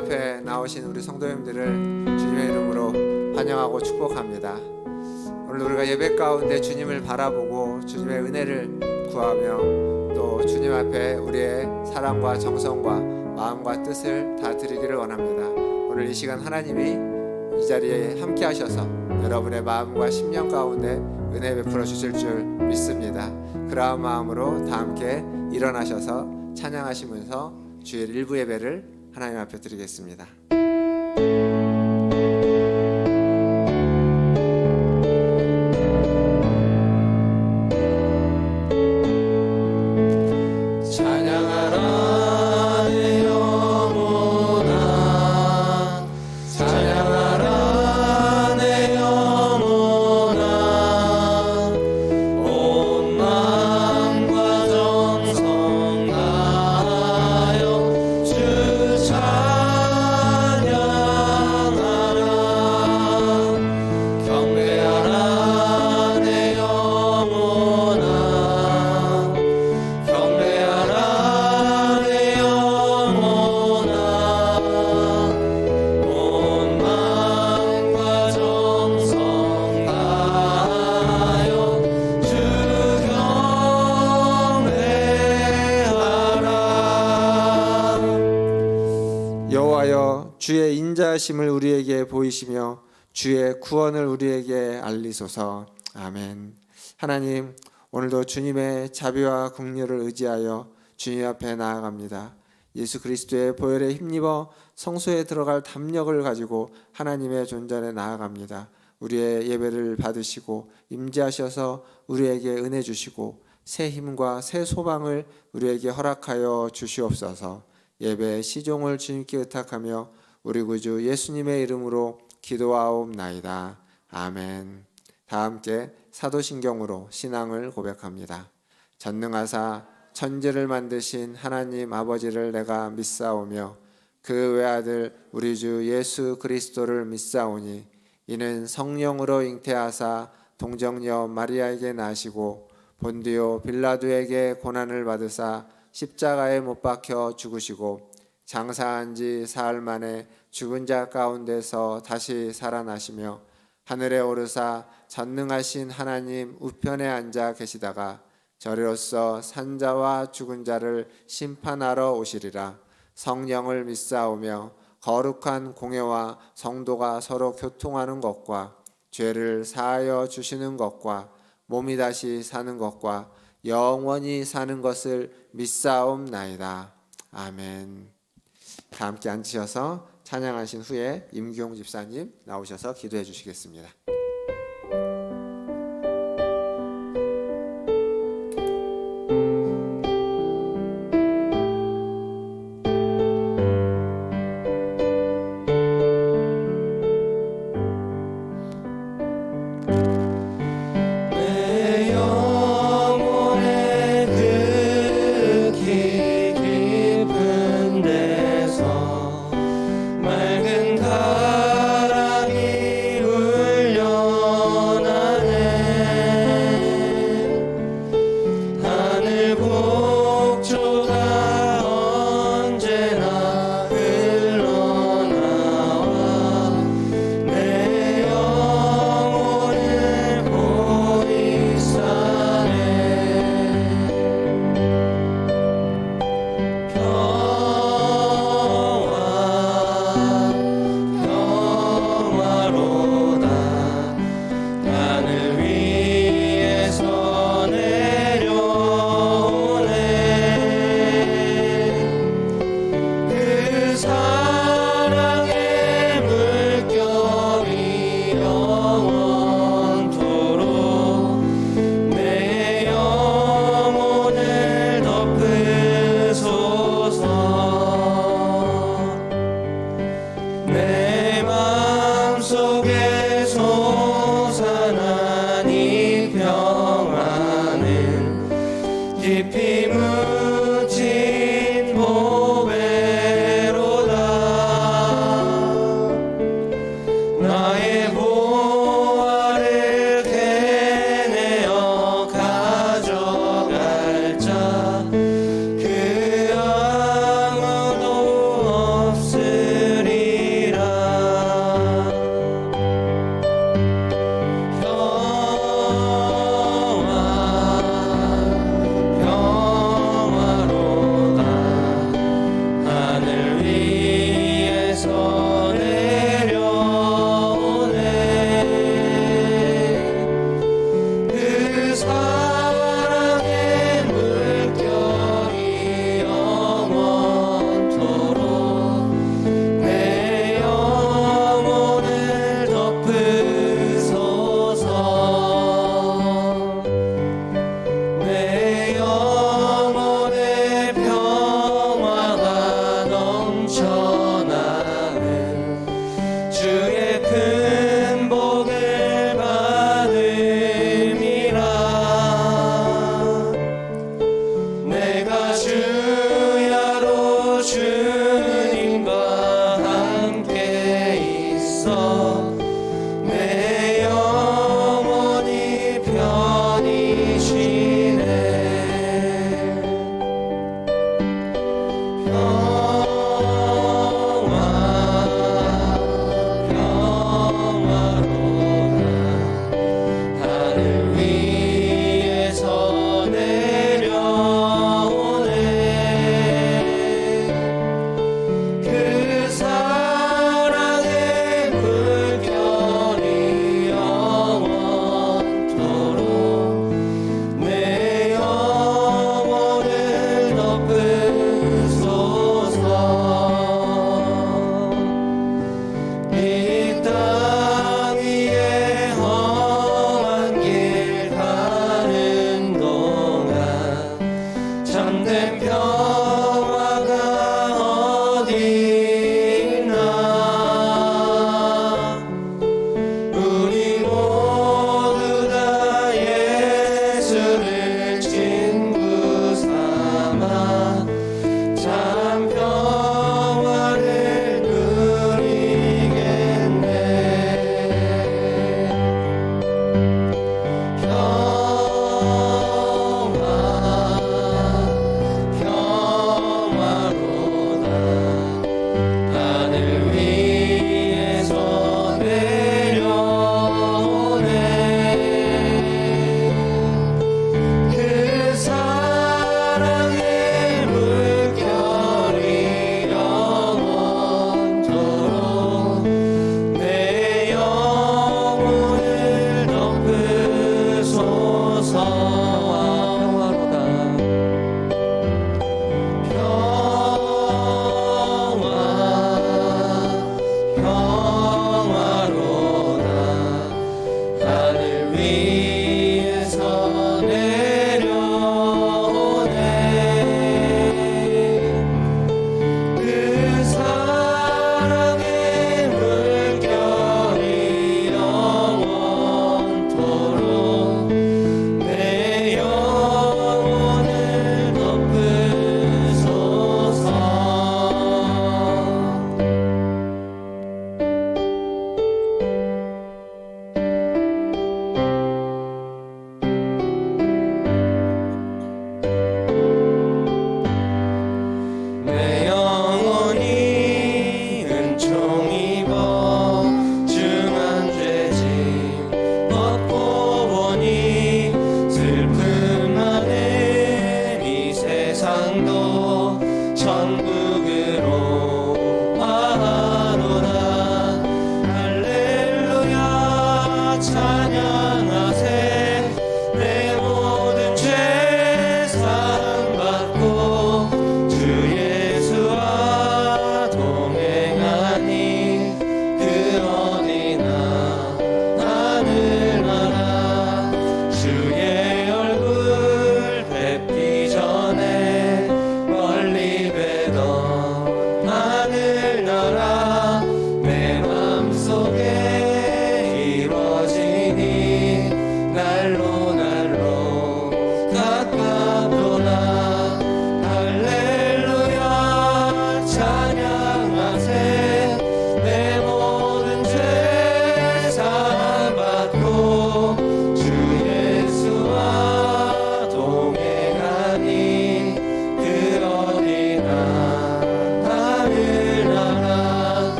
앞에 나오신 우리 성도님들을 주님의 이름으로 환영하고 축복합니다. 오늘 우리가 예배 가운데 주님을 바라보고 주님의 은혜를 구하며 또 주님 앞에 우리의 사랑과 정성과 마음과 뜻을 다 드리기를 원합니다. 오늘 이 시간 하나님이 이 자리에 함께 하셔서 여러분의 마음과 심령 가운데 은혜 베풀어 주실 줄 믿습니다. 그러한 마음으로 다 함께 일어나셔서 찬양하시면서 주일 일부 예배를 하나님 앞에 드리겠습니다. 여호와여, 주의 인자하심을 우리에게 보이시며 주의 구원을 우리에게 알리소서. 아멘. 하나님, 오늘도 주님의 자비와 긍휼을 의지하여 주님 앞에 나아갑니다. 예수 그리스도의 보혈에 힘입어 성소에 들어갈 담력을 가지고 하나님의 존전에 나아갑니다. 우리의 예배를 받으시고 임재하셔서 우리에게 은혜 주시고 새 힘과 새 소망을 우리에게 허락하여 주시옵소서. 예배의 시종을 주님께 의탁하며 우리 구주 예수님의 이름으로 기도하옵나이다. 아멘. 다 함께 사도신경으로 신앙을 고백합니다. 전능하사 천지를 만드신 하나님 아버지를 내가 믿사오며 그 외아들 우리 주 예수 그리스도를 믿사오니 이는 성령으로 잉태하사 동정녀 마리아에게 나시고 본디오 빌라도에게 고난을 받으사 십자가에 못 박혀 죽으시고 장사한 지 사흘 만에 죽은 자 가운데서 다시 살아나시며 하늘에 오르사 전능하신 하나님 우편에 앉아 계시다가 저리로서 산자와 죽은 자를 심판하러 오시리라. 성령을 믿사오며 거룩한 공예와 성도가 서로 교통하는 것과 죄를 사하여 주시는 것과 몸이 다시 사는 것과 영원히 사는 것을 믿사옵나이다. 아멘. 다 함께 앉으셔서 찬양하신 후에 임기용 집사님 나오셔서 기도해 주시겠습니다. 그 아무도 없을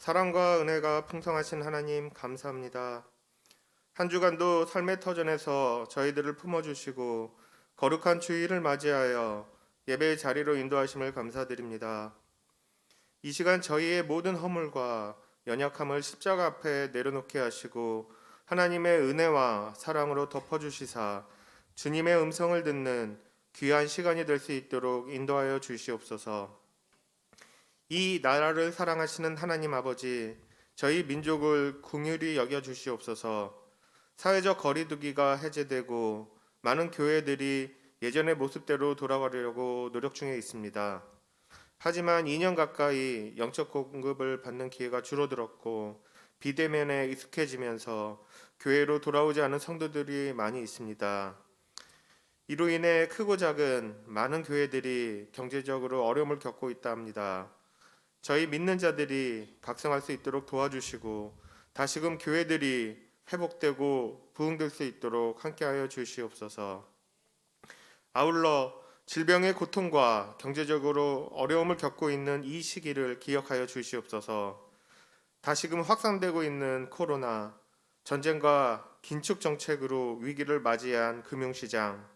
사랑과 은혜가 풍성하신 하나님 감사합니다. 한 주간도 삶의 터전에서 저희들을 품어주시고 거룩한 주일을 맞이하여 예배의 자리로 인도하심을 감사드립니다. 이 시간 저희의 모든 허물과 연약함을 십자가 앞에 내려놓게 하시고 하나님의 은혜와 사랑으로 덮어주시사 주님의 음성을 듣는 귀한 시간이 될 수 있도록 인도하여 주시옵소서. 이 나라를 사랑하시는 하나님 아버지, 저희 민족을 긍휼히 여겨 주시옵소서. 사회적 거리두기가 해제되고 많은 교회들이 예전의 모습대로 돌아가려고 노력 중에 있습니다. 하지만 2년 가까이 영적 공급을 받는 기회가 줄어들었고 비대면에 익숙해지면서 교회로 돌아오지 않은 성도들이 많이 있습니다. 이로 인해 크고 작은 많은 교회들이 경제적으로 어려움을 겪고 있다 합니다. 저희 믿는 자들이 각성할 수 있도록 도와주시고 다시금 교회들이 회복되고 부흥될 수 있도록 함께하여 주시옵소서. 아울러 질병의 고통과 경제적으로 어려움을 겪고 있는 이 시기를 기억하여 주시옵소서. 다시금 확산되고 있는 코로나, 전쟁과 긴축 정책으로 위기를 맞이한 금융시장,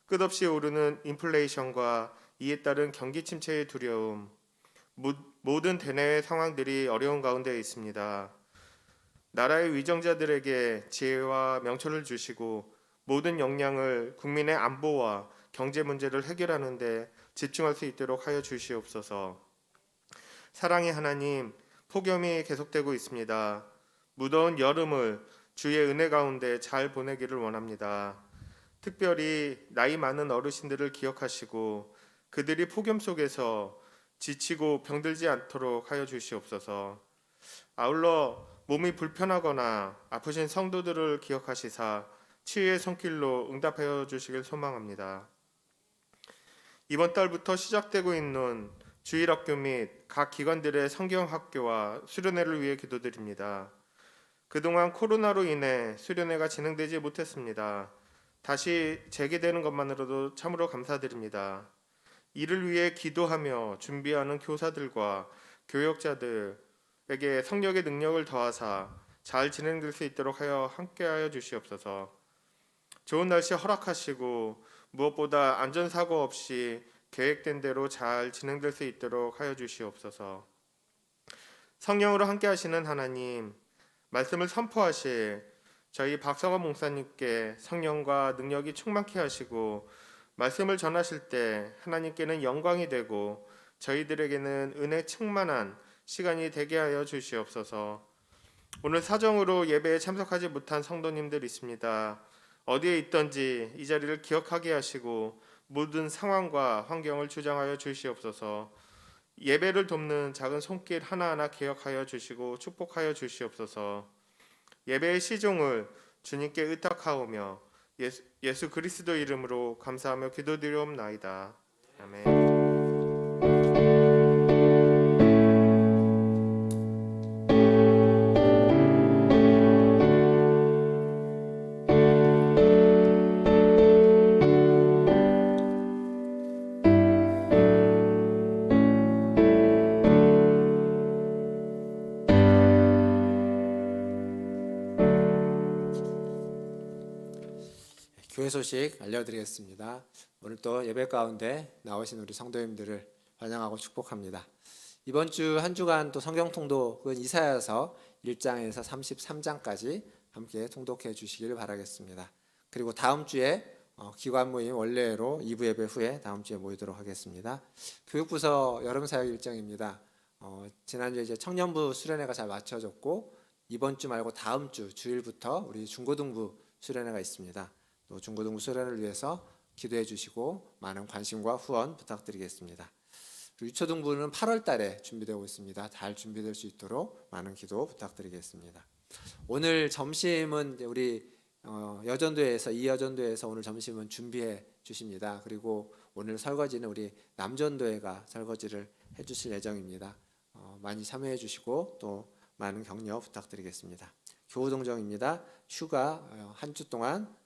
끝없이 오르는 인플레이션과 이에 따른 경기 침체의 두려움, 모든 대내외 상황들이 어려운 가운데 있습니다. 나라의 위정자들에게 지혜와 명철을 주시고 모든 역량을 국민의 안보와 경제 문제를 해결하는 데 집중할 수 있도록 하여 주시옵소서. 사랑의 하나님, 폭염이 계속되고 있습니다. 무더운 여름을 주의 은혜 가운데 잘 보내기를 원합니다. 특별히 나이 많은 어르신들을 기억하시고 그들이 폭염 속에서 지치고 병들지 않도록 하여 주시옵소서. 아울러 몸이 불편하거나 아프신 성도들을 기억하시사 치유의 손길로 응답하여 주시길 소망합니다. 이번 달부터 시작되고 있는 주일학교 및 각 기관들의 성경학교와 수련회를 위해 기도드립니다. 그동안 코로나로 인해 수련회가 진행되지 못했습니다. 다시 재개되는 것만으로도 참으로 감사드립니다. 이를 위해 기도하며 준비하는 교사들과 교역자들에게 성령의 능력을 더하사 잘 진행될 수 있도록 하여 함께하여 주시옵소서. 좋은 날씨 허락하시고 무엇보다 안전사고 없이 계획된 대로 잘 진행될 수 있도록 하여 주시옵소서. 성령으로 함께하시는 하나님, 말씀을 선포하실 저희 박성원 목사님께 성령과 능력이 충만케 하시고 말씀을 전하실 때 하나님께는 영광이 되고 저희들에게는 은혜 충만한 시간이 되게 하여 주시옵소서. 오늘 사정으로 예배에 참석하지 못한 성도님들 있습니다. 어디에 있든지 이 자리를 기억하게 하시고 모든 상황과 환경을 주장하여 주시옵소서. 예배를 돕는 작은 손길 하나하나 기억하여 주시고 축복하여 주시옵소서. 예배의 시종을 주님께 의탁하오며 예수 그리스도 이름으로 감사하며 기도드리옵나이다. 아멘. 교회 소식 알려드리겠습니다. 오늘 또 예배 가운데 나오신 우리 성도님들을 환영하고 축복합니다. 이번 주 한 주간 또 성경 통독은 이사야서 1장에서 33장까지 함께 통독해 주시길 바라겠습니다. 그리고 다음 주에 기관 모임 원래로 2부 예배 후에 다음 주에 모이도록 하겠습니다. 교육부서 여름 사역 일정입니다. 지난주에 이제 청년부 수련회가 잘 마쳐졌고 이번 주 말고 다음 주 주일부터 우리 중고등부 수련회가 있습니다. 또 중고등부 수련을 위해서 기도해 주시고 많은 관심과 후원 부탁드리겠습니다. 유초등부는 8월 달에 준비되고 있습니다. 잘 준비될 수 있도록 많은 기도 부탁드리겠습니다. 오늘 점심은 우리 여전도에서 이여전도에서 오늘 점심은 준비해 주십니다. 그리고 오늘 설거지는 우리 남전도회가 설거지를 해 주실 예정입니다. 많이 참여해 주시고 또 많은 격려 부탁드리겠습니다. 교우동정입니다. 휴가 한 주 동안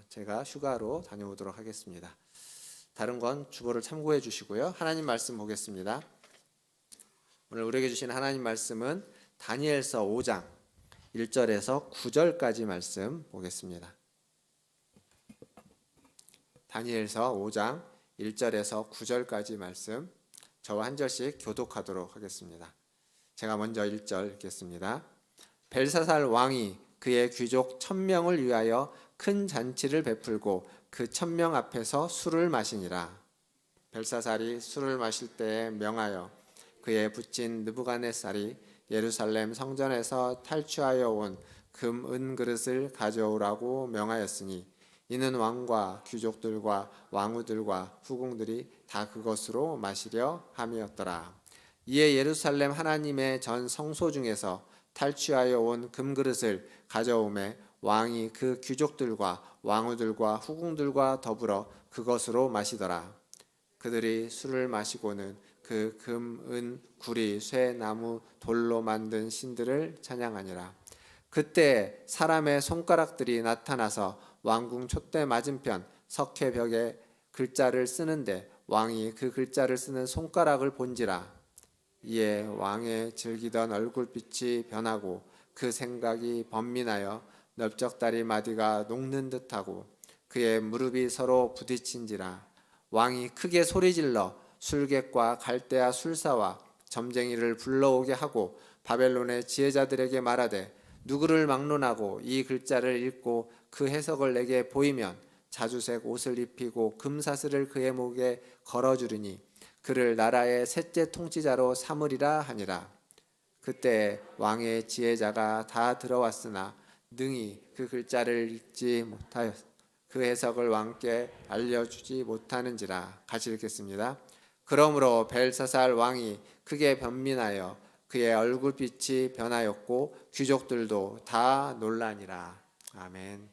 제가 휴가로 다녀오도록 하겠습니다. 다른 건 주보를 참고해 주시고요. 하나님 말씀 보겠습니다. 오늘 우리에게 주신 하나님 말씀은 다니엘서 5장 1절에서 9절까지 말씀 보겠습니다. 다니엘서 5장 1절에서 9절까지 말씀 저와 한 절씩 교독하도록 하겠습니다. 제가 먼저 1절 읽겠습니다. 벨사살 왕이 그의 귀족 1000명을 위하여 큰 잔치를 베풀고 그 1000명 앞에서 술을 마시니라. 벨사살이 술을 마실 때에 명하여 그의 부친 느부갓네살이 예루살렘 성전에서 탈취하여 온 금, 은 그릇을 가져오라고 명하였으니 이는 왕과 귀족들과 왕후들과 후궁들이 다 그것으로 마시려 함이었더라. 이에 예루살렘 하나님의 전 성소 중에서 탈취하여 온 금그릇을 가져오매 왕이 그 귀족들과 왕후들과 후궁들과 더불어 그것으로 마시더라. 그들이 술을 마시고는 그 금, 은, 구리, 쇠, 나무, 돌로 만든 신들을 찬양하니라. 그때 사람의 손가락들이 나타나서 왕궁 촛대 맞은편 석회벽에 글자를 쓰는데 왕이 그 글자를 쓰는 손가락을 본지라. 이에 왕의 즐기던 얼굴빛이 변하고 그 생각이 번민하여 넓적다리 마디가 녹는 듯하고 그의 무릎이 서로 부딪힌지라. 왕이 크게 소리질러 술객과 갈대아 술사와 점쟁이를 불러오게 하고 바벨론의 지혜자들에게 말하되 누구를 막론하고 이 글자를 읽고 그 해석을 내게 보이면 자주색 옷을 입히고 금사슬을 그의 목에 걸어주리니 그를 나라의 셋째 통치자로 삼으리라 하니라. 그때 왕의 지혜자가 다 들어왔으나 능히 그 글자를 읽지 못하여 그 해석을 왕께 알려주지 못하는지라. 같이 읽겠습니다. 그러므로 벨사살 왕이 크게 변민하여 그의 얼굴빛이 변하였고 귀족들도 다 놀라니라. 아멘.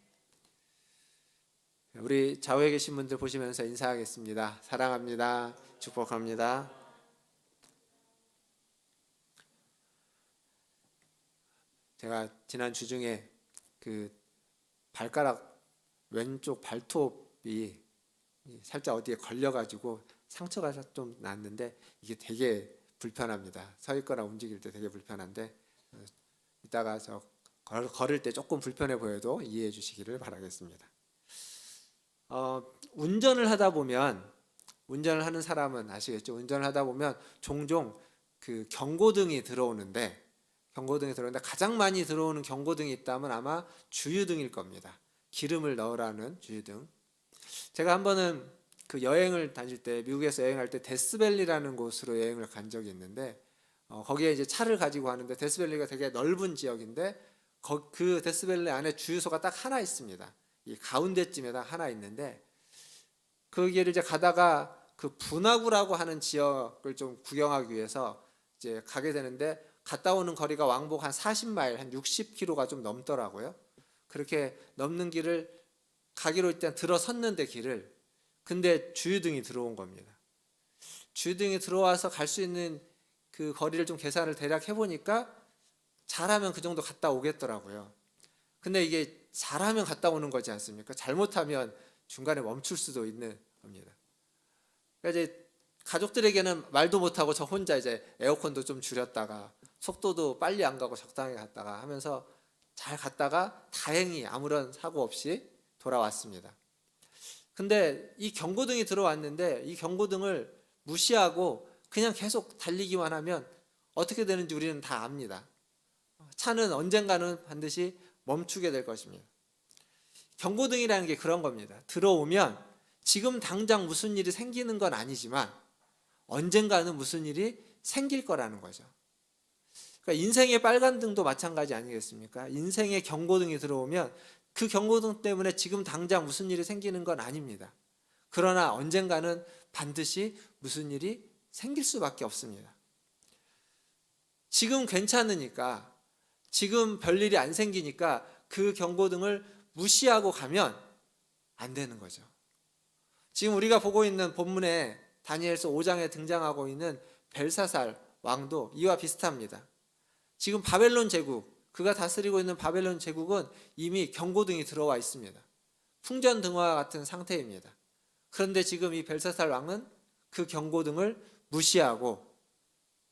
우리 좌우에 계신 분들 보시면서 인사하겠습니다. 사랑합니다. 축복합니다. 제가 지난 주중에 그 발가락 왼쪽 발톱이 살짝 어디에 걸려가지고 상처가 좀 났는데 이게 되게 불편합니다. 서 있거나 움직일 때 되게 불편한데 이따가 저 걸을 때 조금 불편해 보여도 이해해 주시기를 바라겠습니다. 운전을 하다 보면 운전을 하는 사람은 아시겠죠? 운전을 하다 보면 종종 그 경고등이 들어오는데 가장 많이 들어오는 경고등이 있다면 아마 주유등일 겁니다. 기름을 넣으라는 주유등. 제가 한 번은 그 여행을 다닐 때 미국에서 여행할 때 데스밸리라는 곳으로 여행을 간 적이 있는데 거기에 이제 차를 가지고 가는데 데스밸리가 되게 넓은 지역인데 그 데스밸리 안에 주유소가 딱 하나 있습니다. 이 가운데쯤에다 하나 있는데 거기를 이제 가다가 그 분화구라고 하는 지역을 좀 구경하기 위해서 이제 가게 되는데 갔다 오는 거리가 왕복 한 40마일, 한 60km가 좀 넘더라고요. 그렇게 넘는 길을 가기로 일단 들어섰는데 길을 근데 주유등이 들어온 겁니다. 주유등이 들어와서 갈 수 있는 그 거리를 좀 계산을 대략 해보니까 잘하면 그 정도 갔다 오겠더라고요. 근데 이게 잘하면 갔다 오는 거지 않습니까? 잘못하면 중간에 멈출 수도 있는 겁니다. 그러니까 이제 가족들에게는 말도 못하고 저 혼자 이제 에어컨도 좀 줄였다가 속도도 빨리 안 가고 적당히 갔다가 하면서 잘 갔다가 다행히 아무런 사고 없이 돌아왔습니다. 근데 이 경고등이 들어왔는데 이 경고등을 무시하고 그냥 계속 달리기만 하면 어떻게 되는지 우리는 다 압니다. 차는 언젠가는 반드시 멈추게 될 것입니다. 경고등이라는 게 그런 겁니다. 들어오면 지금 당장 무슨 일이 생기는 건 아니지만 언젠가는 무슨 일이 생길 거라는 거죠. 그러니까 인생의 빨간 등도 마찬가지 아니겠습니까? 인생의 경고등이 들어오면 그 경고등 때문에 지금 당장 무슨 일이 생기는 건 아닙니다. 그러나 언젠가는 반드시 무슨 일이 생길 수밖에 없습니다. 지금 괜찮으니까, 지금 별일이 안 생기니까 그 경고등을 무시하고 가면 안 되는 거죠. 지금 우리가 보고 있는 본문에 다니엘서 5장에 등장하고 있는 벨사살 왕도 이와 비슷합니다. 지금 바벨론 제국, 그가 다스리고 있는 바벨론 제국은 이미 경고등이 들어와 있습니다. 풍전등화와 같은 상태입니다. 그런데 지금 이 벨사살 왕은 그 경고등을 무시하고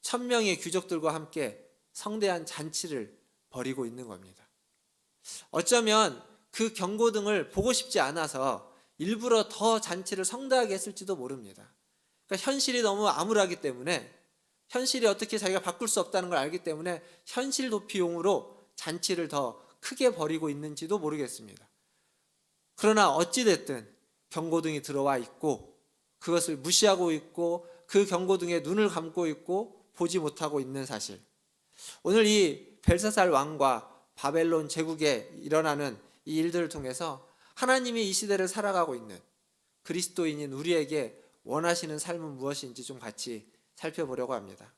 1000명의 귀족들과 함께 성대한 잔치를 벌이고 있는 겁니다. 어쩌면 그 경고등을 보고 싶지 않아서 일부러 더 잔치를 성대하게 했을지도 모릅니다. 그러니까 현실이 너무 암울하기 때문에, 현실이 어떻게 자기가 바꿀 수 없다는 걸 알기 때문에 현실 도피용으로 잔치를 더 크게 벌이고 있는지도 모르겠습니다. 그러나 어찌됐든 경고등이 들어와 있고 그것을 무시하고 있고 그 경고등에 눈을 감고 있고 보지 못하고 있는 사실, 오늘 이 벨사살 왕과 바벨론 제국에 일어나는 이 일들을 통해서 하나님이 이 시대를 살아가고 있는 그리스도인인 우리에게 원하시는 삶은 무엇인지 좀 같이 살펴보려고 합니다.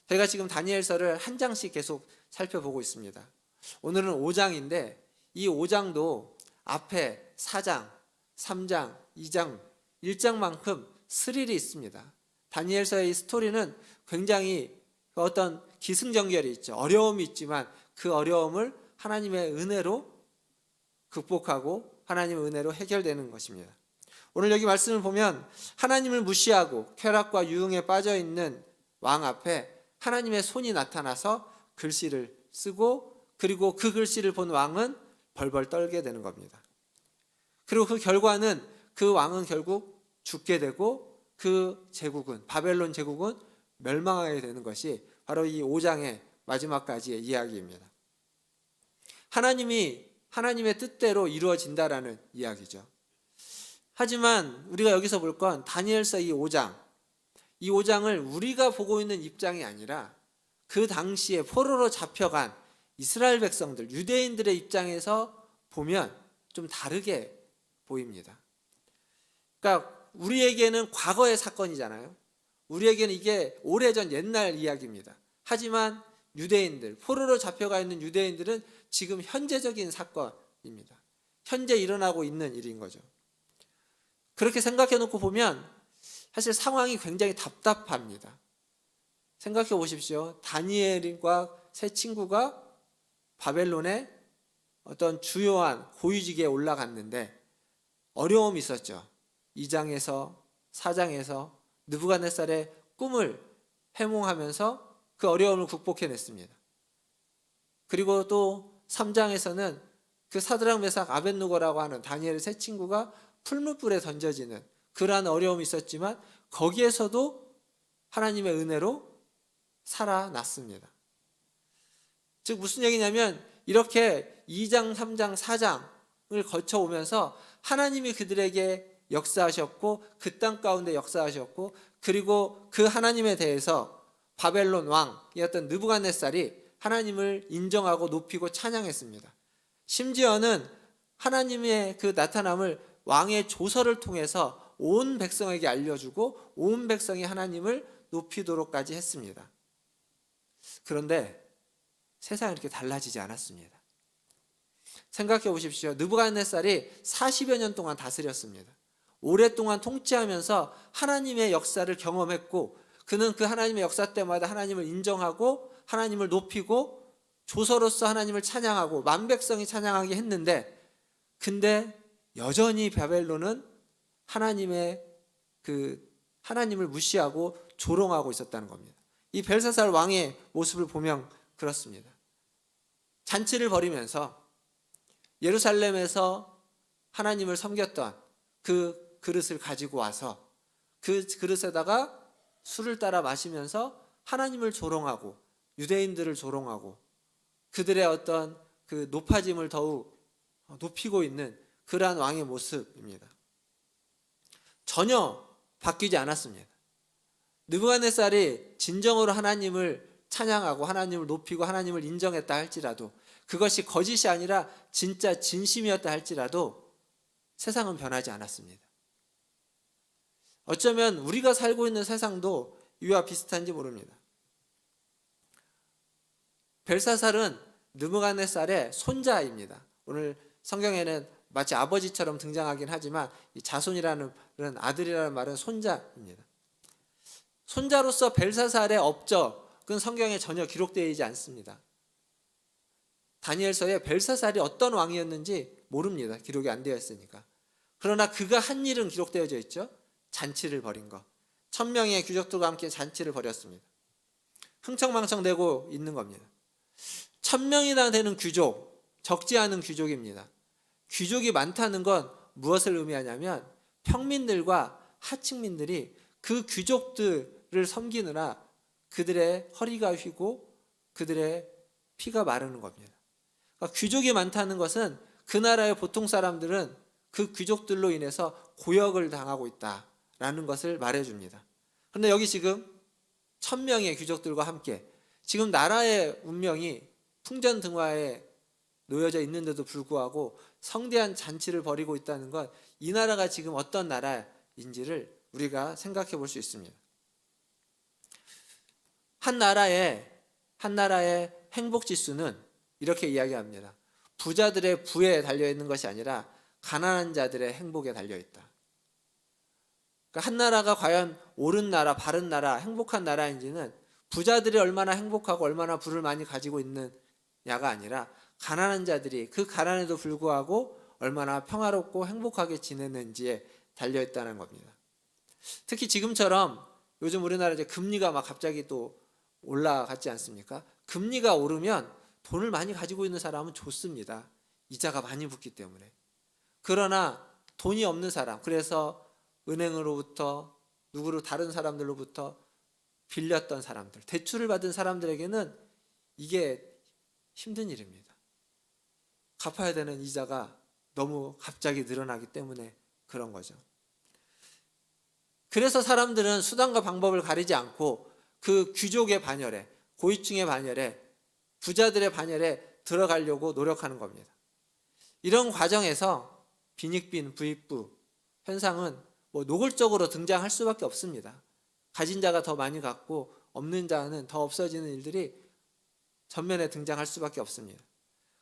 저희가 지금 다니엘서를 한 장씩 계속 살펴보고 있습니다. 오늘은 5장인데 이 5장도 앞에 4장, 3장, 2장, 1장만큼 스릴이 있습니다. 다니엘서의 이 스토리는 굉장히 어떤 기승전결이 있죠. 어려움이 있지만 그 어려움을 하나님의 은혜로 극복하고 하나님의 은혜로 해결되는 것입니다. 오늘 여기 말씀을 보면 하나님을 무시하고 쾌락과 유흥에 빠져 있는 왕 앞에 하나님의 손이 나타나서 글씨를 쓰고, 그리고 그 글씨를 본 왕은 벌벌 떨게 되는 겁니다. 그리고 그 결과는 그 왕은 결국 죽게 되고 그 제국은, 바벨론 제국은 멸망하게 되는 것이 바로 이 5장의 마지막까지의 이야기입니다. 하나님의 뜻대로 이루어진다라는 이야기죠. 하지만 우리가 여기서 볼 건 다니엘서 이 5장을 우리가 보고 있는 입장이 아니라 그 당시에 포로로 잡혀간 이스라엘 백성들, 유대인들의 입장에서 보면 좀 다르게 보입니다. 그러니까 우리에게는 과거의 사건이잖아요. 우리에게는 이게 오래전 옛날 이야기입니다. 하지만 유대인들, 포로로 잡혀가 있는 유대인들은 지금 현재적인 사건입니다. 현재 일어나고 있는 일인 거죠. 그렇게 생각해 놓고 보면 사실 상황이 굉장히 답답합니다. 생각해 보십시오. 다니엘과 세 친구가 바벨론의 어떤 주요한 고위직에 올라갔는데 어려움이 있었죠. 2장에서 4장에서 느부갓네살의 꿈을 해몽하면서 그 어려움을 극복해냈습니다. 그리고 또 3장에서는 그 사드락 메삭 아벳느고라고 하는 다니엘의 세 친구가 풀무불에 던져지는 그러한 어려움이 있었지만 거기에서도 하나님의 은혜로 살아났습니다. 즉 무슨 얘기냐면 이렇게 2장, 3장, 4장을 거쳐오면서 하나님이 그들에게 역사하셨고 그 땅 가운데 역사하셨고, 그리고 그 하나님에 대해서 바벨론 왕이었던 느부갓네살이 하나님을 인정하고 높이고 찬양했습니다. 심지어는 하나님의 그 나타남을 왕의 조서를 통해서 온 백성에게 알려주고 온 백성이 하나님을 높이도록까지 했습니다. 그런데 세상이 이렇게 달라지지 않았습니다. 생각해 보십시오. 느부갓네살이 40여 년 동안 다스렸습니다. 오랫동안 통치하면서 하나님의 역사를 경험했고, 그는 그 하나님의 역사 때마다 하나님을 인정하고 하나님을 높이고 조서로서 하나님을 찬양하고 만백성이 찬양하게 했는데, 근데 여전히 바벨론은 하나님을 무시하고 조롱하고 있었다는 겁니다. 이 벨사살 왕의 모습을 보면 그렇습니다. 잔치를 벌이면서 예루살렘에서 하나님을 섬겼던 그 그릇을 가지고 와서 그 그릇에다가 술을 따라 마시면서 하나님을 조롱하고 유대인들을 조롱하고 그들의 어떤 그 높아짐을 더욱 높이고 있는 그러한 왕의 모습입니다. 전혀 바뀌지 않았습니다. 느부갓네살이 진정으로 하나님을 찬양하고 하나님을 높이고 하나님을 인정했다 할지라도, 그것이 거짓이 아니라 진짜 진심이었다 할지라도 세상은 변하지 않았습니다. 어쩌면 우리가 살고 있는 세상도 이와 비슷한지 모릅니다. 벨사살은 느부갓네살의 손자입니다. 오늘 성경에는 마치 아버지처럼 등장하긴 하지만 이 자손이라는 아들이라는 말은 손자입니다. 손자로서 벨사살의 업적은 성경에 전혀 기록되어 있지 않습니다. 다니엘서에 벨사살이 어떤 왕이었는지 모릅니다. 기록이 안 되어 있으니까. 그러나 그가 한 일은 기록되어져 있죠. 잔치를 벌인 것. 1000명의 귀족들과 함께 잔치를 벌였습니다. 흥청망청되고 있는 겁니다. 1000명이나 되는 귀족, 적지 않은 귀족입니다. 귀족이 많다는 건 무엇을 의미하냐면 평민들과 하층민들이 그 귀족들을 섬기느라 그들의 허리가 휘고 그들의 피가 마르는 겁니다. 그러니까 귀족이 많다는 것은 그 나라의 보통 사람들은 그 귀족들로 인해서 고역을 당하고 있다라는 것을 말해줍니다. 그런데 여기 지금 1000명의 귀족들과 함께 지금 나라의 운명이 풍전등화에 놓여져 있는데도 불구하고 성대한 잔치를 벌이고 있다는 건 이 나라가 지금 어떤 나라인지를 우리가 생각해 볼 수 있습니다. 한 나라의 행복 지수는 이렇게 이야기합니다. 부자들의 부에 달려 있는 것이 아니라 가난한 자들의 행복에 달려 있다. 그러니까 한 나라가 과연 옳은 나라, 바른 나라, 행복한 나라인지는 부자들이 얼마나 행복하고 얼마나 부를 많이 가지고 있느냐가 아니라 가난한 자들이 그 가난에도 불구하고 얼마나 평화롭고 행복하게 지내는지에 달려 있다는 겁니다. 특히 지금처럼 요즘 우리나라 이제 금리가 막 갑자기 또 올라갔지 않습니까? 금리가 오르면 돈을 많이 가지고 있는 사람은 좋습니다. 이자가 많이 붙기 때문에. 그러나 돈이 없는 사람, 그래서 은행으로부터 다른 사람들로부터 빌렸던 사람들, 대출을 받은 사람들에게는 이게 힘든 일입니다. 갚아야 되는 이자가 너무 갑자기 늘어나기 때문에 그런 거죠. 그래서 사람들은 수단과 방법을 가리지 않고 그 귀족의 반열에, 고위층의 반열에, 부자들의 반열에 들어가려고 노력하는 겁니다. 이런 과정에서 빈익빈 부익부 현상은 노골적으로 등장할 수밖에 없습니다. 가진 자가 더 많이 갖고 없는 자는 더 없어지는 일들이 전면에 등장할 수밖에 없습니다.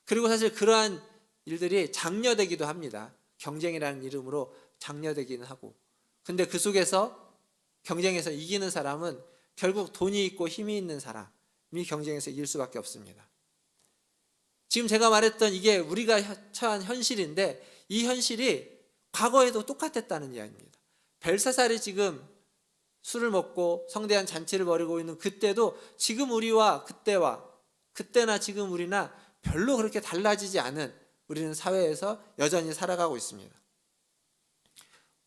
그리고 사실 그러한 일들이 장려되기도 합니다. 경쟁이라는 이름으로 장려되기는 하고. 근데 그 속에서 경쟁에서 이기는 사람은 결국 돈이 있고 힘이 있는 사람이 경쟁에서 이길 수밖에 없습니다. 지금 제가 말했던 이게 우리가 처한 현실인데 이 현실이 과거에도 똑같았다는 이야기입니다. 벨사살이 지금 술을 먹고 성대한 잔치를 벌이고 있는 그때도 지금 우리와 그때나 지금 우리나 별로 그렇게 달라지지 않은 우리는 사회에서 여전히 살아가고 있습니다.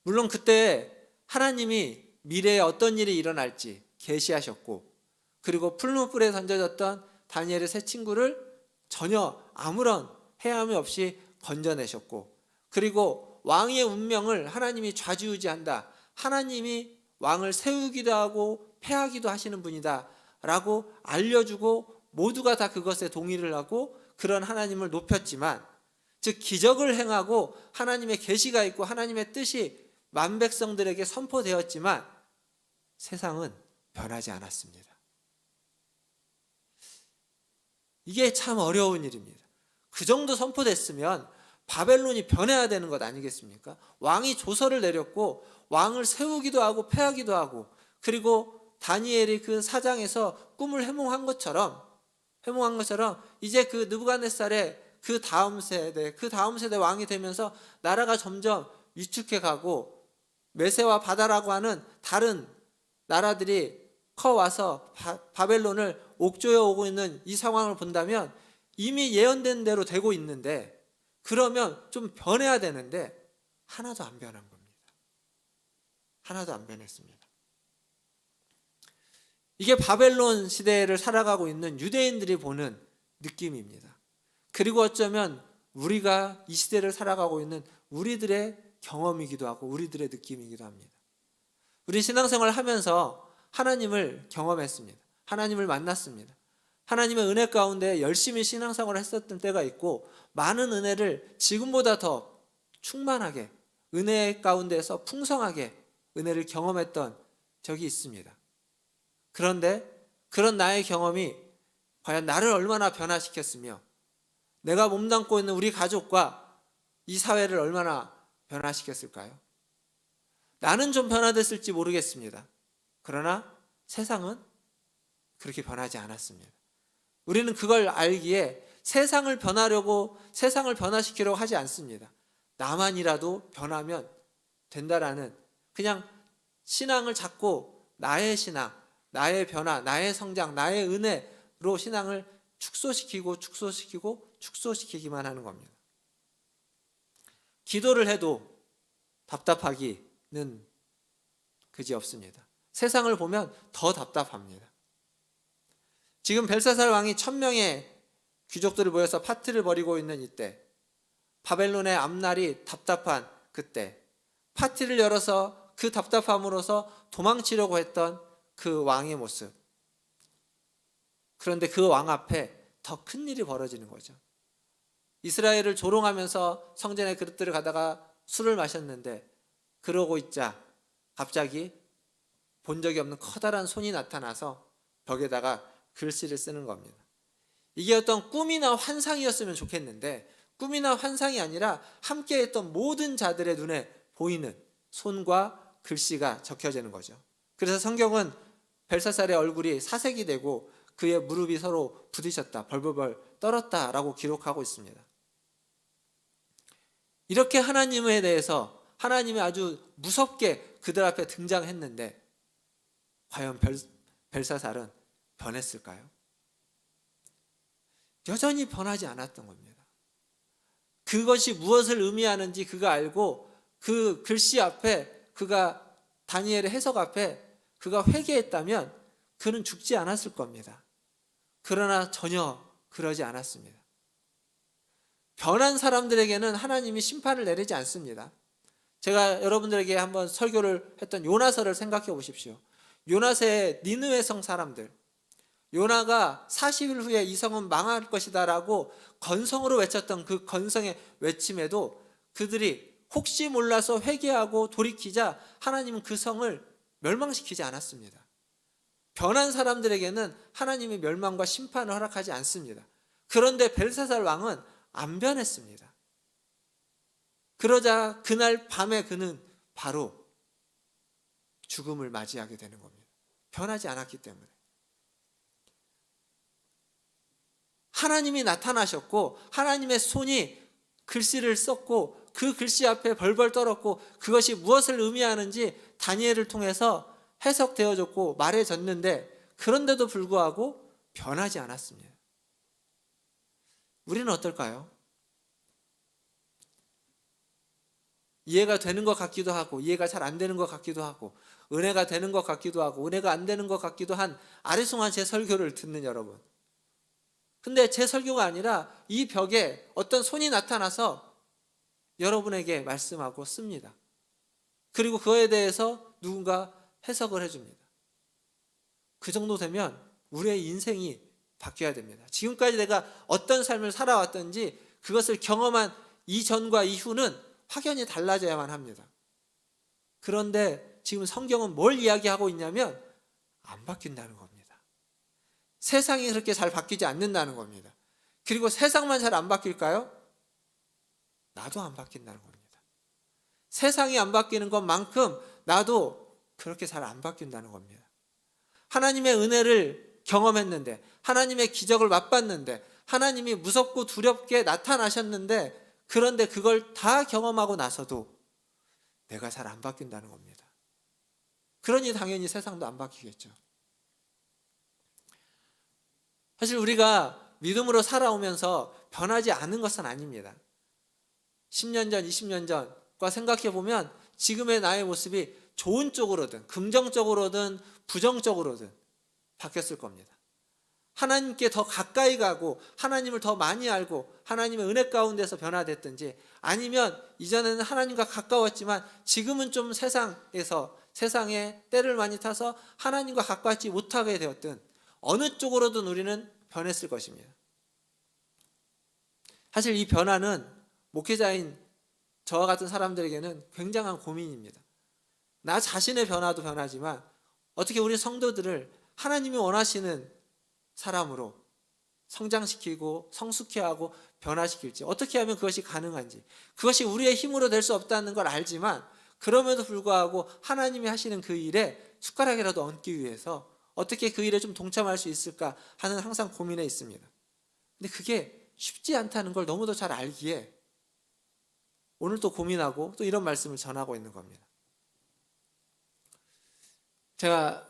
물론 그때 하나님이 미래에 어떤 일이 일어날지 계시하셨고 그리고 풀무불에 던져졌던 다니엘의 세 친구를 전혀 아무런 해함이 없이 건져내셨고 그리고 왕의 운명을 하나님이 좌지우지한다. 하나님이 왕을 세우기도 하고 패하기도 하시는 분이다 라고 알려주고 모두가 다 그것에 동의를 하고 그런 하나님을 높였지만 즉 기적을 행하고 하나님의 계시가 있고 하나님의 뜻이 만백성들에게 선포되었지만 세상은 변하지 않았습니다. 이게 참 어려운 일입니다. 그 정도 선포됐으면 바벨론이 변해야 되는 것 아니겠습니까? 왕이 조서를 내렸고 왕을 세우기도 하고 패하기도 하고 그리고 다니엘이 그 사장에서 꿈을 해몽한 것처럼 이제 그 느부갓네살의 그 다음 세대 왕이 되면서 나라가 점점 위축해 가고 메세와 바다라고 하는 다른 나라들이 커와서 바벨론을 옥조여 오고 있는 이 상황을 본다면 이미 예언된 대로 되고 있는데 그러면 좀 변해야 되는데 하나도 안 변한 겁니다. 하나도 안 변했습니다. 이게 바벨론 시대를 살아가고 있는 유대인들이 보는 느낌입니다. 그리고 어쩌면 우리가 이 시대를 살아가고 있는 우리들의 경험이기도 하고 우리들의 느낌이기도 합니다. 우리 신앙생활을 하면서 하나님을 경험했습니다. 하나님을 만났습니다. 하나님의 은혜 가운데 열심히 신앙생활을 했었던 때가 있고 많은 은혜를 지금보다 더 충만하게 은혜 가운데서 풍성하게 은혜를 경험했던 적이 있습니다. 그런데 그런 나의 경험이 과연 나를 얼마나 변화시켰으며 내가 몸담고 있는 우리 가족과 이 사회를 얼마나 변화시켰을까요? 나는 좀 변화됐을지 모르겠습니다. 그러나 세상은 그렇게 변하지 않았습니다. 우리는 그걸 알기에 세상을 변화시키려고 하지 않습니다. 나만이라도 변하면 된다라는 그냥 신앙을 잡고 나의 신앙, 나의 변화, 나의 성장, 나의 은혜로 신앙을 축소시키기만 하는 겁니다. 기도를 해도 답답하기는 그지없습니다. 세상을 보면 더 답답합니다. 지금 벨사살 왕이 1000명의 귀족들을 모여서 파티를 벌이고 있는 이때, 바벨론의 앞날이 답답한 그때, 파티를 열어서 그 답답함으로써 도망치려고 했던 그 왕의 모습. 그런데 그 왕 앞에 더 큰 일이 벌어지는 거죠. 이스라엘을 조롱하면서 성전의 그릇들을 가다가 술을 마셨는데, 그러고 있자 갑자기 본 적이 없는 커다란 손이 나타나서 벽에다가 글씨를 쓰는 겁니다. 이게 어떤 꿈이나 환상이었으면 좋겠는데, 꿈이나 환상이 아니라 함께했던 모든 자들의 눈에 보이는 손과 글씨가 적혀지는 거죠. 그래서 성경은 벨사살의 얼굴이 사색이 되고 그의 무릎이 서로 부딪혔다, 벌벌벌 떨었다라고 기록하고 있습니다. 이렇게 하나님에 대해서 하나님이 아주 무섭게 그들 앞에 등장했는데, 과연 벨사살은 변했을까요? 여전히 변하지 않았던 겁니다. 그것이 무엇을 의미하는지 그가 알고 그 글씨 앞에, 그가 다니엘의 해석 앞에 그가 회개했다면 그는 죽지 않았을 겁니다. 그러나 전혀 그러지 않았습니다. 변한 사람들에게는 하나님이 심판을 내리지 않습니다. 제가 여러분들에게 한번 설교를 했던 요나서를 생각해 보십시오. 요나서의 니느웨 성 사람들, 요나가 40일 후에 이 성은 망할 것이다 라고 건성으로 외쳤던 그 건성의 외침에도 그들이 혹시 몰라서 회개하고 돌이키자 하나님은 그 성을 멸망시키지 않았습니다. 변한 사람들에게는 하나님의 멸망과 심판을 허락하지 않습니다. 그런데 벨사살 왕은 안 변했습니다. 그러자 그날 밤에 그는 바로 죽음을 맞이하게 되는 겁니다. 변하지 않았기 때문에. 하나님이 나타나셨고 하나님의 손이 글씨를 썼고 그 글씨 앞에 벌벌 떨었고 그것이 무엇을 의미하는지 다니엘을 통해서 해석되어졌고 말해졌는데, 그런데도 불구하고 변하지 않았습니다. 우리는 어떨까요? 이해가 되는 것 같기도 하고 이해가 잘 안 되는 것 같기도 하고 은혜가 되는 것 같기도 하고 은혜가 안 되는 것 같기도 한 아리송한 제 설교를 듣는 여러분. 근데 제 설교가 아니라 이 벽에 어떤 손이 나타나서 여러분에게 말씀하고 씁니다. 그리고 그거에 대해서 누군가 해석을 해줍니다. 그 정도 되면 우리의 인생이 바뀌어야 됩니다. 지금까지 내가 어떤 삶을 살아왔던지 그것을 경험한 이전과 이후는 확연히 달라져야만 합니다. 그런데 지금 성경은 뭘 이야기하고 있냐면 안 바뀐다는 겁니다. 세상이 그렇게 잘 바뀌지 않는다는 겁니다. 그리고 세상만 잘 안 바뀔까요? 나도 안 바뀐다는 겁니다. 세상이 안 바뀌는 것만큼 나도 그렇게 잘 안 바뀐다는 겁니다. 하나님의 은혜를 경험했는데, 하나님의 기적을 맛봤는데, 하나님이 무섭고 두렵게 나타나셨는데, 그런데 그걸 다 경험하고 나서도 내가 잘 안 바뀐다는 겁니다. 그러니 당연히 세상도 안 바뀌겠죠. 사실 우리가 믿음으로 살아오면서 변하지 않은 것은 아닙니다. 10년 전, 20년 전과 생각해 보면 지금의 나의 모습이 좋은 쪽으로든 긍정적으로든 부정적으로든 바뀌었을 겁니다. 하나님께 더 가까이 가고 하나님을 더 많이 알고 하나님의 은혜 가운데서 변화됐든지, 아니면 이전에는 하나님과 가까웠지만 지금은 좀 세상에 때를 많이 타서 하나님과 가깝지 못하게 되었든, 어느 쪽으로든 우리는 변했을 것입니다. 사실 이 변화는 목회자인 저와 같은 사람들에게는 굉장한 고민입니다. 나 자신의 변화도 변하지만 어떻게 우리 성도들을 하나님이 원하시는 사람으로 성장시키고 성숙해 하고 변화시킬지, 어떻게 하면 그것이 가능한지, 그것이 우리의 힘으로 될 수 없다는 걸 알지만 그럼에도 불구하고 하나님이 하시는 그 일에 숟가락이라도 얹기 위해서 어떻게 그 일에 좀 동참할 수 있을까 하는 항상 고민에 있습니다. 근데 그게 쉽지 않다는 걸 너무도 잘 알기에 오늘 또 고민하고 또 이런 말씀을 전하고 있는 겁니다. 제가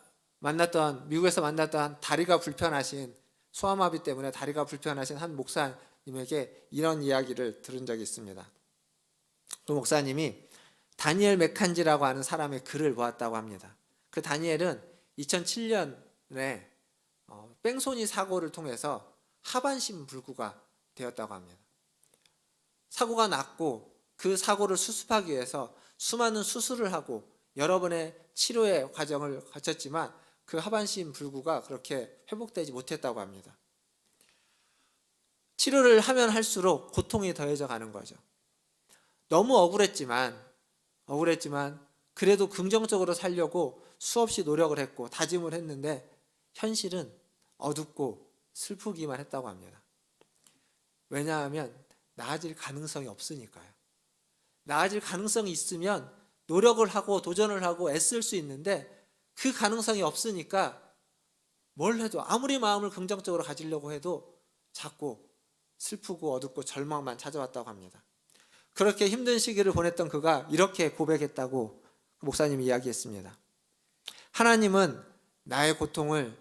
미국에서 만났던 다리가 불편하신, 소아마비 때문에 다리가 불편하신 한 목사님에게 이런 이야기를 들은 적이 있습니다. 그 목사님이 다니엘 메칸지라고 하는 사람의 글을 보았다고 합니다. 그 다니엘은 2007년에 뺑소니 사고를 통해서 하반신 불구가 되었다고 합니다. 사고가 났고 그 사고를 수습하기 위해서 수많은 수술을 하고 여러 번의 치료의 과정을 거쳤지만 그 하반신 불구가 그렇게 회복되지 못했다고 합니다. 치료를 하면 할수록 고통이 더해져 가는 거죠. 너무 억울했지만 그래도 긍정적으로 살려고 수없이 노력을 했고 다짐을 했는데 현실은 어둡고 슬프기만 했다고 합니다. 왜냐하면 나아질 가능성이 없으니까요. 나아질 가능성이 있으면 노력을 하고 도전을 하고 애쓸 수 있는데 그 가능성이 없으니까 뭘 해도 아무리 마음을 긍정적으로 가지려고 해도 자꾸 슬프고 어둡고 절망만 찾아왔다고 합니다. 그렇게 힘든 시기를 보냈던 그가 이렇게 고백했다고 목사님이 이야기했습니다. 하나님은 나의 고통을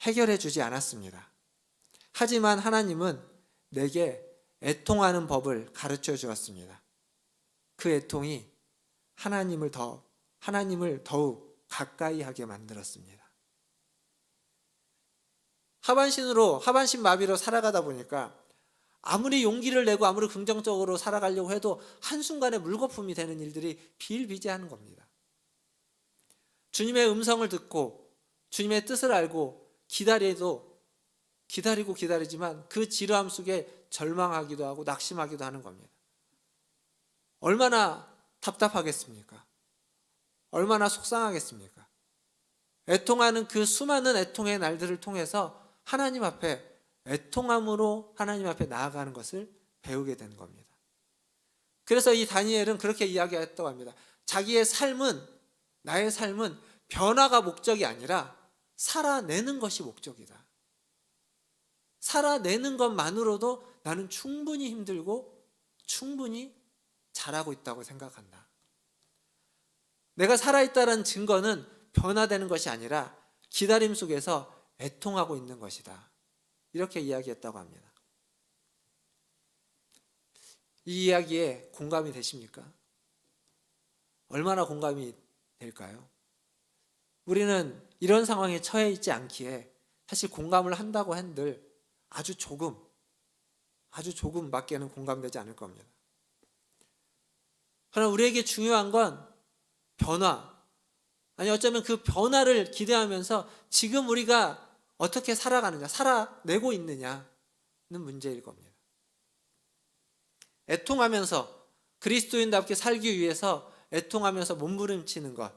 해결해 주지 않았습니다. 하지만 하나님은 내게 애통하는 법을 가르쳐 주었습니다. 그 애통이 하나님을 더욱 가까이 하게 만들었습니다. 하반신 마비로 살아가다 보니까 아무리 용기를 내고 아무리 긍정적으로 살아가려고 해도 한순간에 물거품이 되는 일들이 비일비재하는 겁니다. 주님의 음성을 듣고 주님의 뜻을 알고 기다리고 기다리지만 그 지루함 속에 절망하기도 하고 낙심하기도 하는 겁니다. 얼마나 답답하겠습니까? 얼마나 속상하겠습니까? 애통하는 그 수많은 애통의 날들을 통해서 하나님 앞에 애통함으로 하나님 앞에 나아가는 것을 배우게 된 겁니다. 그래서 이 다니엘은 그렇게 이야기했다고 합니다. 나의 삶은 변화가 목적이 아니라 살아내는 것이 목적이다. 살아내는 것만으로도 나는 충분히 힘들고 충분히 잘하고 있다고 생각한다. 내가 살아있다는 증거는 변화되는 것이 아니라 기다림 속에서 애통하고 있는 것이다. 이렇게 이야기했다고 합니다. 이 이야기에 공감이 되십니까? 얼마나 공감이 될까요? 우리는 이런 상황에 처해 있지 않기에 사실 공감을 한다고 한들 아주 조금밖에는 공감되지 않을 겁니다. 그러나 우리에게 중요한 건 변화, 아니 어쩌면 그 변화를 기대하면서 지금 우리가 어떻게 살아가느냐, 살아내고 있느냐는 문제일 겁니다. 애통하면서 그리스도인답게 살기 위해서 애통하면서 몸부림치는 것,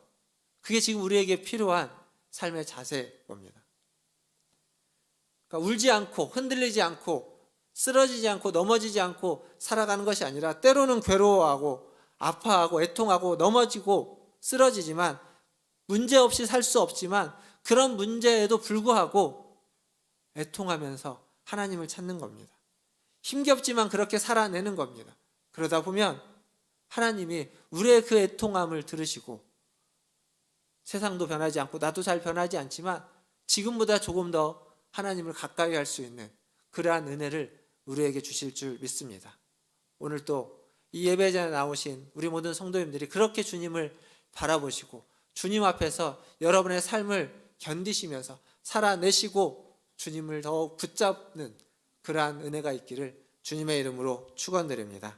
그게 지금 우리에게 필요한 삶의 자세일 겁니다. 그러니까 울지 않고 흔들리지 않고 쓰러지지 않고 넘어지지 않고 살아가는 것이 아니라 때로는 괴로워하고 아파하고 애통하고 넘어지고 쓰러지지만 문제없이 살 수 없지만 그런 문제에도 불구하고 애통하면서 하나님을 찾는 겁니다. 힘겹지만 그렇게 살아내는 겁니다. 그러다 보면 하나님이 우리의 그 애통함을 들으시고 세상도 변하지 않고 나도 잘 변하지 않지만 지금보다 조금 더 하나님을 가까이 할 수 있는 그러한 은혜를 우리에게 주실 줄 믿습니다. 오늘 또 이 예배자에 나오신 우리 모든 성도님들이 그렇게 주님을 바라보시고 주님 앞에서 여러분의 삶을 견디시면서 살아내시고 주님을 더욱 붙잡는 그러한 은혜가 있기를 주님의 이름으로 축원드립니다.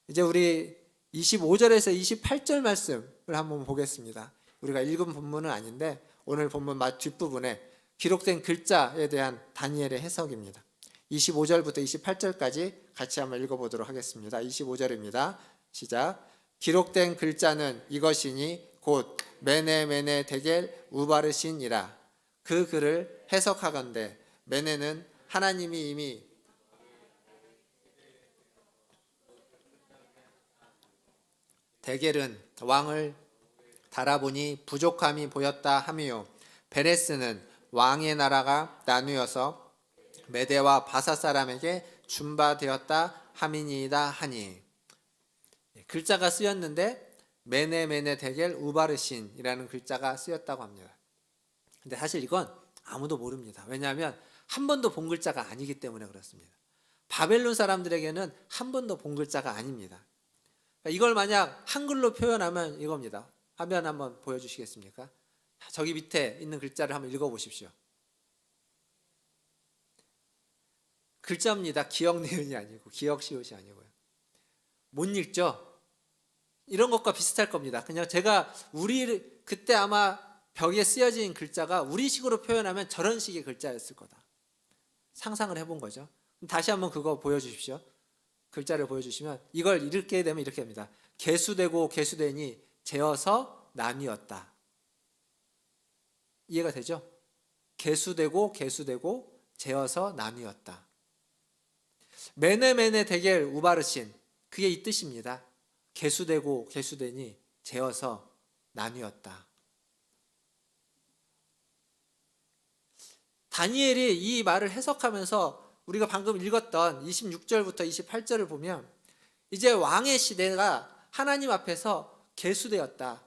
이제 우리 25절에서 28절 말씀을 한번 보겠습니다. 우리가 읽은 본문은 아닌데 오늘 본문 뒷부분에 기록된 글자에 대한 다니엘의 해석입니다. 25절부터 28절까지 같이 한번 읽어보도록 하겠습니다. 25절입니다. 시작. 기록된 글자는 이것이니 곧 메네 데겔 우바르신이라. 그 글을 해석하건대 메네는 하나님이 이미 데겔은 왕을 달아보니 부족함이 보였다 함이요 베레스는 왕의 나라가 나누어서 메대와 바사 사람에게 준바되었다 함이니이다 하니. 글자가 쓰였는데 메네 데겔 우바르신이라는 글자가 쓰였다고 합니다. 근데 사실 이건 아무도 모릅니다. 왜냐하면 한 번도 본 글자가 아니기 때문에 그렇습니다. 바벨론 사람들에게는 한 번도 본 글자가 아닙니다. 이걸 만약 한글로 표현하면 이겁니다. 화면 한번 보여주시겠습니까? 저기 밑에 있는 글자를 한번 읽어보십시오. 글자입니다. 기억 니은이 아니고 기억 시옷이 아니고요. 못 읽죠? 이런 것과 비슷할 겁니다. 그냥 제가 그때 아마 벽에 쓰여진 글자가 우리식으로 표현하면 저런 식의 글자였을 거다. 상상을 해본 거죠. 다시 한번 그거 보여주십시오. 글자를 보여주시면 이걸 읽게 되면 이렇게 합니다. 개수되고 개수되니 재어서 나뉘었다. 이해가 되죠? 개수되고 개수되고 재어서 나뉘었다. 메네메네 데겔 우바르신, 그게 이 뜻입니다. 개수되고 개수되니 재어서 나뉘었다. 다니엘이 이 말을 해석하면서 우리가 방금 읽었던 26절부터 28절을 보면 이제 왕의 시대가 하나님 앞에서 개수되었다,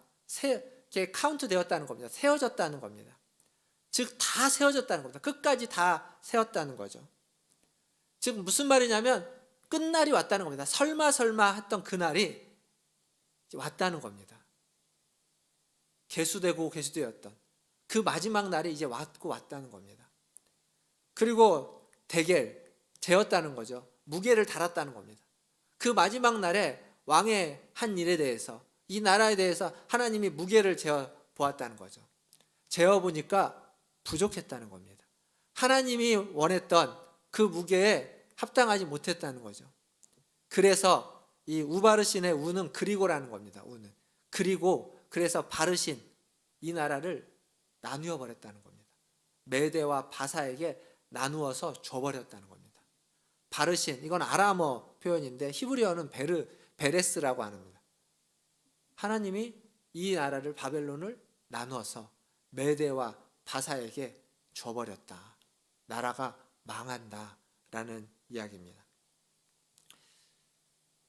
카운트 되었다는 겁니다. 세워졌다는 겁니다. 즉 다 세워졌다는 겁니다. 끝까지 다 세웠다는 거죠. 즉 무슨 말이냐면 끝날이 왔다는 겁니다. 설마 했던 그날이 왔다는 겁니다. 개수되고 개수되었던 그 마지막 날이 이제 왔다는 겁니다. 그리고 데겔, 재었다는 거죠. 무게를 달았다는 겁니다. 그 마지막 날에 왕의 한 일에 대해서, 이 나라에 대해서 하나님이 무게를 재어 보았다는 거죠. 재어 보니까 부족했다는 겁니다. 하나님이 원했던 그 무게에 합당하지 못했다는 거죠. 그래서 이 우바르신의 우는 그리고라는 겁니다. 우는 그리고, 그래서 바르신 이 나라를 나누어 버렸다는 겁니다. 메대와 바사에게 나누어서 줘버렸다는 겁니다. 바르신, 이건 아람어 표현인데 히브리어는 베레스라고 합니다. 하나님이 이 나라를, 바벨론을 나누어서 메대와 바사에게 줘버렸다. 나라가 망한다라는 이야기입니다.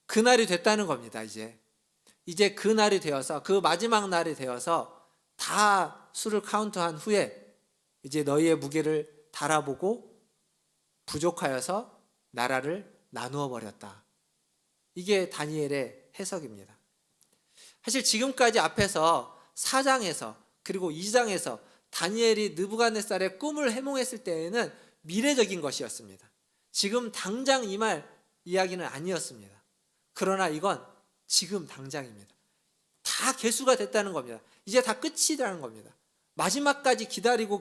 그날이 됐다는 겁니다. 이제 그날이 되어서, 그 마지막 날이 되어서 다 수를 카운트한 후에 이제 너희의 무게를 달아보고 부족하여서 나라를 나누어 버렸다. 이게 다니엘의 해석입니다. 사실 지금까지 앞에서 4장에서 그리고 2장에서 다니엘이 느부갓네살의 꿈을 해몽했을 때에는 미래적인 것이었습니다. 지금 당장 임할 이야기는 아니었습니다. 그러나 이건 지금 당장입니다. 다 개수가 됐다는 겁니다. 이제 다 끝이라는 겁니다. 마지막까지 기다리고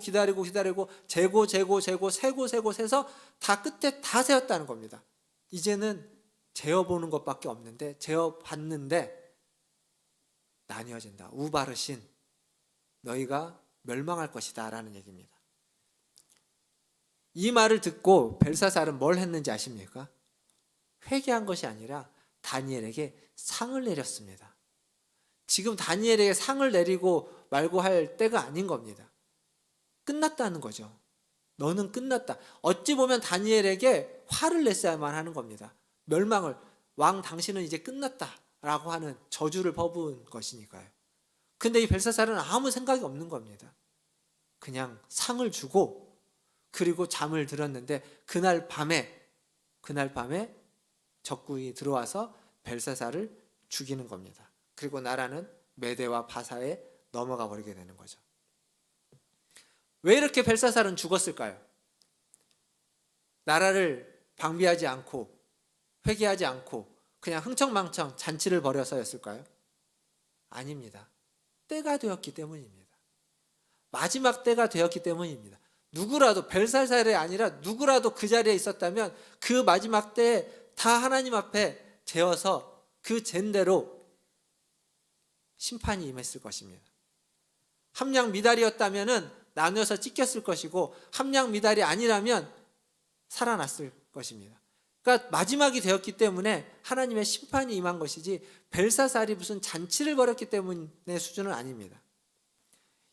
재고 세서 다 끝에 다 세웠다는 겁니다. 이제는 재어보는 것밖에 없는데, 재어봤는데 나뉘어진다. 우바르신, 너희가 멸망할 것이다 라는 얘기입니다. 이 말을 듣고 벨사살은 뭘 했는지 아십니까? 회개한 것이 아니라 다니엘에게 상을 내렸습니다. 지금 다니엘에게 상을 내리고 말고 할 때가 아닌 겁니다. 끝났다는 거죠. 너는 끝났다. 어찌 보면 다니엘에게 화를 냈어야만 하는 겁니다. 멸망을, 왕 당신은 이제 끝났다라고 하는 저주를 퍼부은 것이니까요. 근데 이 벨사살은 아무 생각이 없는 겁니다. 그냥 상을 주고 그리고 잠을 들었는데 그날 밤에 적군이 들어와서 벨사살을 죽이는 겁니다. 그리고 나라는 메대와 바사에 넘어가 버리게 되는 거죠. 왜 이렇게 벨사살은 죽었을까요? 나라를 방비하지 않고 회개하지 않고 그냥 흥청망청 잔치를 벌여서였을까요? 아닙니다. 때가 되었기 때문입니다. 마지막 때가 되었기 때문입니다. 누구라도, 벨사살이 아니라 누구라도 그 자리에 있었다면 그 마지막 때에 다 하나님 앞에 재어서 그 잰대로 심판이 임했을 것입니다. 함량 미달이었다면 나누어서 찢겼을 것이고, 함량 미달이 아니라면 살아났을 것입니다. 그러니까 마지막이 되었기 때문에 하나님의 심판이 임한 것이지 벨사살이 무슨 잔치를 벌였기 때문의 수준은 아닙니다.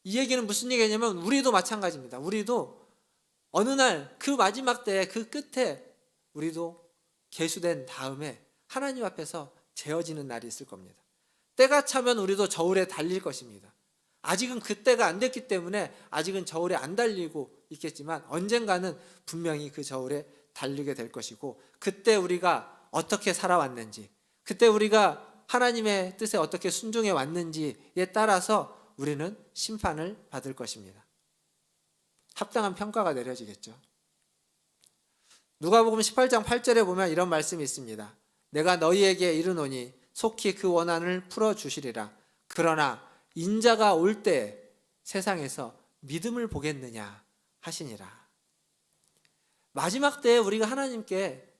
이 얘기는 무슨 얘기냐면 우리도 마찬가지입니다. 우리도 어느 날 그 마지막 때의 그 끝에 우리도 계수된 다음에 하나님 앞에서 재어지는 날이 있을 겁니다. 때가 차면 우리도 저울에 달릴 것입니다. 아직은 그때가 안 됐기 때문에 아직은 저울에 안 달리고 있겠지만 언젠가는 분명히 그 저울에 달리게 될 것이고, 그때 우리가 어떻게 살아왔는지, 그때 우리가 하나님의 뜻에 어떻게 순종해 왔는지에 따라서 우리는 심판을 받을 것입니다. 합당한 평가가 내려지겠죠. 누가복음 18장 8절에 보면 이런 말씀이 있습니다. 내가 너희에게 이르노니 속히 그 원한을 풀어주시리라. 그러나 인자가 올 때 세상에서 믿음을 보겠느냐 하시니라. 마지막 때에 우리가 하나님께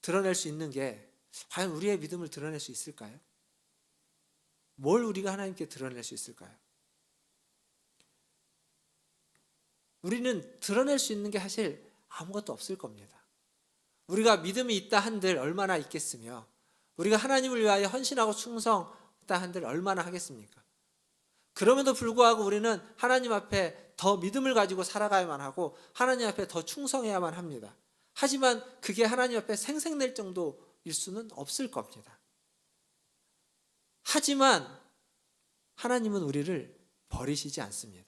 드러낼 수 있는 게 과연 우리의 믿음을 드러낼 수 있을까요? 뭘 우리가 하나님께 드러낼 수 있을까요? 우리는 드러낼 수 있는 게 사실 아무것도 없을 겁니다. 우리가 믿음이 있다 한들 얼마나 있겠으며, 우리가 하나님을 위하여 헌신하고 충성했다 한들 얼마나 하겠습니까? 그럼에도 불구하고 우리는 하나님 앞에 더 믿음을 가지고 살아가야만 하고 하나님 앞에 더 충성해야만 합니다. 하지만 그게 하나님 앞에 생색낼 정도일 수는 없을 겁니다. 하지만 하나님은 우리를 버리시지 않습니다.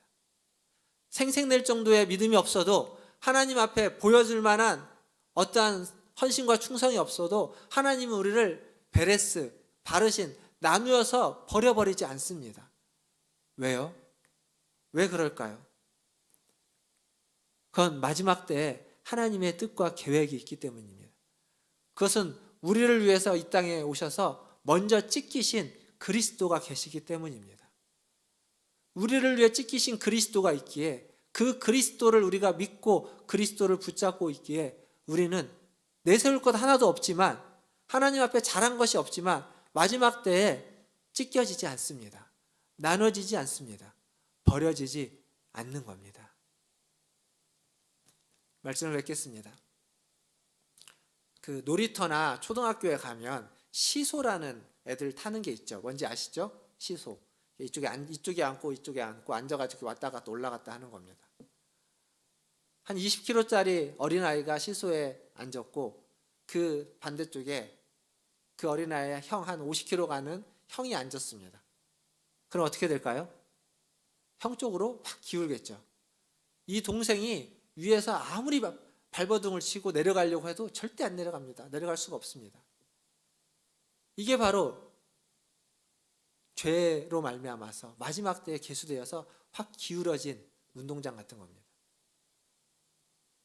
생색낼 정도의 믿음이 없어도, 하나님 앞에 보여줄 만한 어떠한 헌신과 충성이 없어도 하나님은 우리를 베레스, 바르신, 나누어서 버려버리지 않습니다. 왜요? 왜 그럴까요? 그건 마지막 때에 하나님의 뜻과 계획이 있기 때문입니다. 그것은 우리를 위해서 이 땅에 오셔서 먼저 찢기신 그리스도가 계시기 때문입니다. 우리를 위해 찢기신 그리스도가 있기에, 그 그리스도를 우리가 믿고 그리스도를 붙잡고 있기에 우리는 내세울 것 하나도 없지만, 하나님 앞에 잘한 것이 없지만 마지막 때에 찢겨지지 않습니다. 나눠지지 않습니다. 버려지지 않는 겁니다. 말씀을 뵙겠습니다. 그 놀이터나 초등학교에 가면 시소라는 애들 타는 게 있죠. 뭔지 아시죠? 시소. 이쪽에 앉고 이쪽에 앉고 앉아가지고 왔다 갔다 올라갔다 하는 겁니다. 한 20kg짜리 어린아이가 시소에 앉았고, 그 반대쪽에 그 어린아이의 형 한 50kg 가는 형이 앉았습니다. 그럼 어떻게 될까요? 형 쪽으로 확 기울겠죠. 이 동생이 위에서 아무리 발버둥을 치고 내려가려고 해도 절대 안 내려갑니다. 내려갈 수가 없습니다. 이게 바로 죄로 말미암아서 마지막 때에 계수되어서 확 기울어진 운동장 같은 겁니다.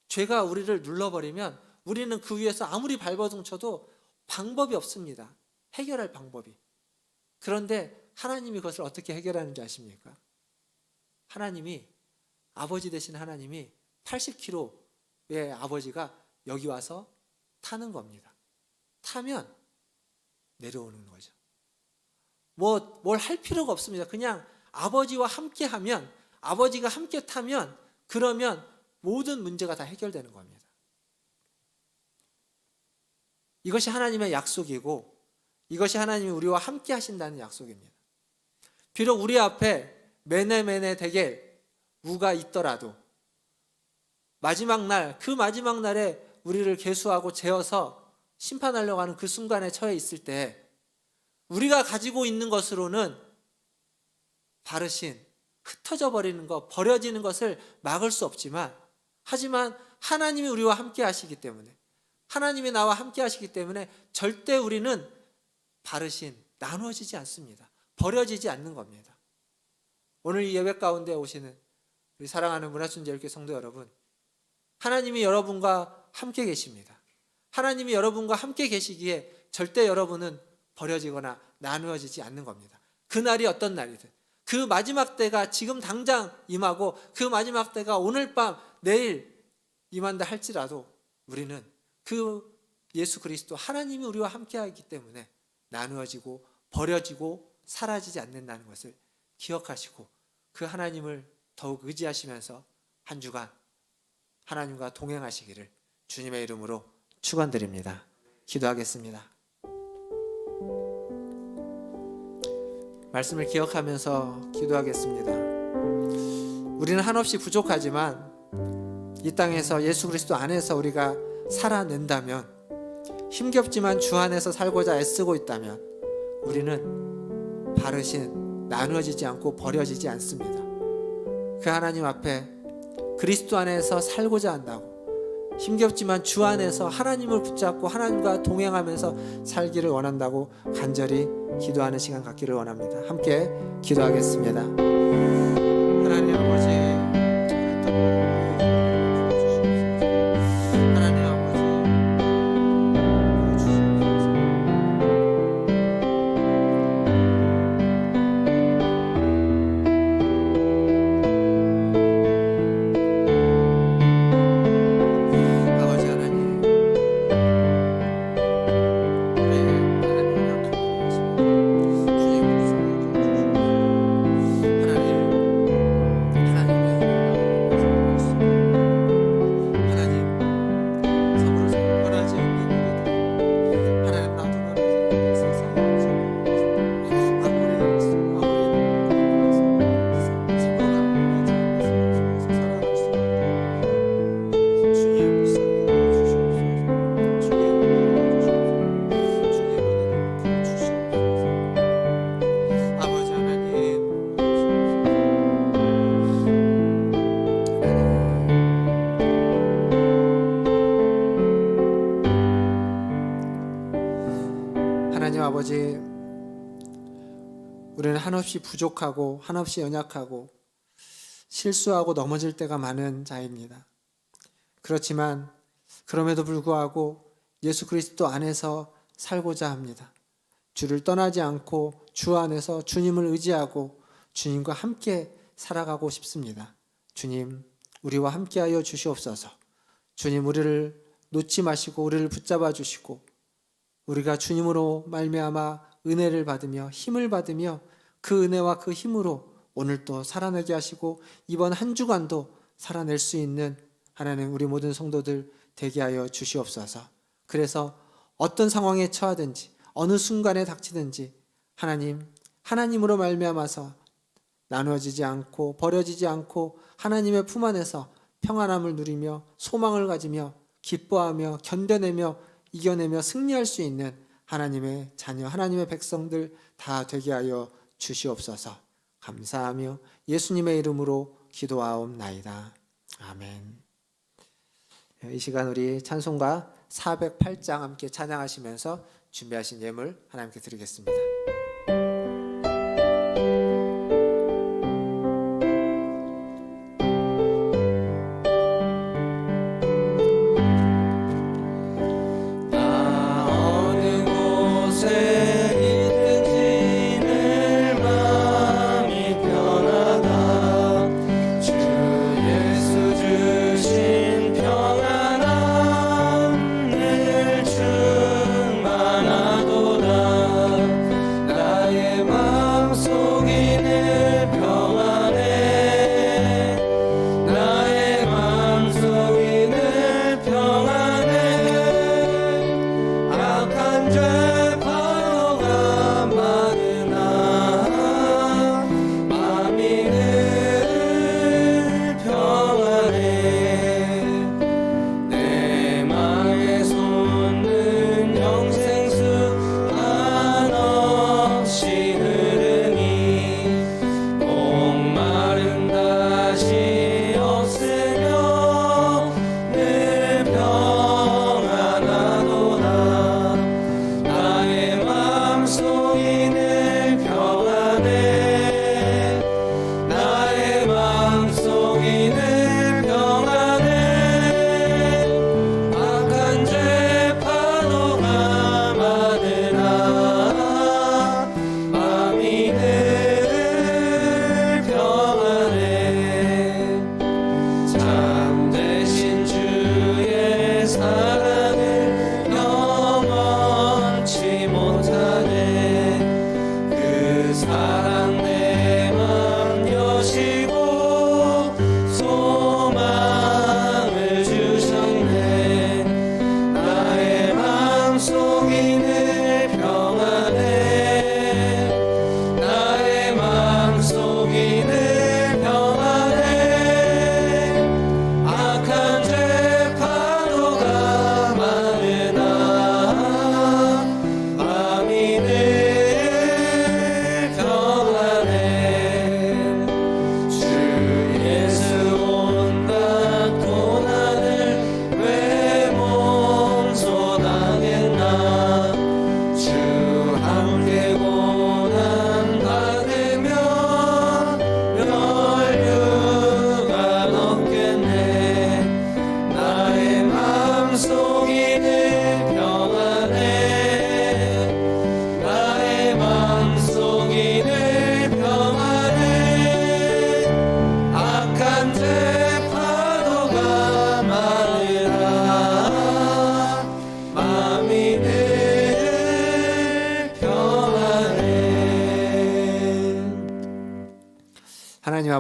죄가 우리를 눌러버리면 우리는 그 위에서 아무리 발버둥 쳐도 방법이 없습니다. 해결할 방법이. 그런데 하나님이 그것을 어떻게 해결하는지 아십니까? 하나님이, 아버지 되신 하나님이 80kg의 아버지가 여기 와서 타는 겁니다. 타면 내려오는 거죠. 뭘 할 필요가 없습니다. 그냥 아버지와 함께 하면, 아버지가 함께 타면, 그러면 모든 문제가 다 해결되는 겁니다. 이것이 하나님의 약속이고, 이것이 하나님이 우리와 함께 하신다는 약속입니다. 비록 우리 앞에 메네메네 데겔 우가 있더라도 마지막 날, 그 마지막 날에 우리를 계수하고 재어서 심판하려고 하는 그 순간에 처해 있을 때 우리가 가지고 있는 것으로는 바르신, 흩어져 버리는 것, 버려지는 것을 막을 수 없지만, 하지만 하나님이 우리와 함께 하시기 때문에, 하나님이 나와 함께 하시기 때문에 절대 우리는 바르신, 나누어지지 않습니다. 버려지지 않는 겁니다. 오늘 이 예배 가운데 오시는 우리 사랑하는 문화순례교회 성도 여러분, 하나님이 여러분과 함께 계십니다. 하나님이 여러분과 함께 계시기에 절대 여러분은 버려지거나 나누어지지 않는 겁니다. 그날이 어떤 날이든, 그 마지막 때가 지금 당장 임하고 그 마지막 때가 오늘 밤, 내일 임한다 할지라도 우리는 그 예수 그리스도, 하나님이 우리와 함께하기 때문에 나누어지고 버려지고 사라지지 않는다는 것을 기억하시고, 그 하나님을 더욱 의지하시면서 한 주간 하나님과 동행하시기를 주님의 이름으로 축원드립니다. 기도하겠습니다. 말씀을 기억하면서 기도하겠습니다. 우리는 한없이 부족하지만 이 땅에서 예수 그리스도 안에서 우리가 살아낸다면, 힘겹지만 주 안에서 살고자 애쓰고 있다면 우리는 바르신, 나누어지지 않고 버려지지 않습니다. 그 하나님 앞에 그리스도 안에서 살고자 한다고, 힘겹지만 주 안에서 하나님을 붙잡고 하나님과 동행하면서 살기를 원한다고 간절히 기도하는 시간 갖기를 원합니다. 함께 기도하겠습니다. 하나님 아버지, 하나님 아버지, 아버지 하나님, 우리 하나님 약속을 하시고 주님 목소리를 주시옵소서. 하나님의 하나님, 참으로 변하지 않는 우리들, 하나님 나도 변하지 세상에 아무리 사고가 변하지 않는 살아갈 수 있는 주의 불쌍히 주시옵소서. 주의 은혜를 주시옵소서. 주의 은혜를 주시옵소서. 아버지 하나님, 하나님 아버지, 우리는 한없이 부족하고 한없이 연약하고 실수하고 넘어질 때가 많은 자입니다. 그렇지만 그럼에도 불구하고 예수 그리스도 안에서 살고자 합니다. 주를 떠나지 않고 주 안에서 주님을 의지하고 주님과 함께 살아가고 싶습니다. 주님, 우리와 함께하여 주시옵소서. 주님, 우리를 놓지 마시고 우리를 붙잡아 주시고 우리가 주님으로 말미암아 은혜를 받으며 힘을 받으며 그 은혜와 그 힘으로 오늘 또 살아내게 하시고 이번 한 주간도 살아낼 수 있는 하나님, 우리 모든 성도들 되게 하여 주시옵소서. 그래서 어떤 상황에 처하든지 어느 순간에 닥치든지 하나님으로 말미암아서 나누어지지 않고 버려지지 않고 하나님의 품 안에서 평안함을 누리며 소망을 가지며 기뻐하며 견뎌내며 이겨내며 승리할 수 있는 하나님의 자녀, 하나님의 백성들 다 되게 하여 주시옵소서. 감사하며 예수님의 이름으로 기도하옵나이다. 아멘. 이 시간 우리 찬송가 408장 함께 찬양하시면서 준비하신 예물 하나님께 드리겠습니다. 충만하도다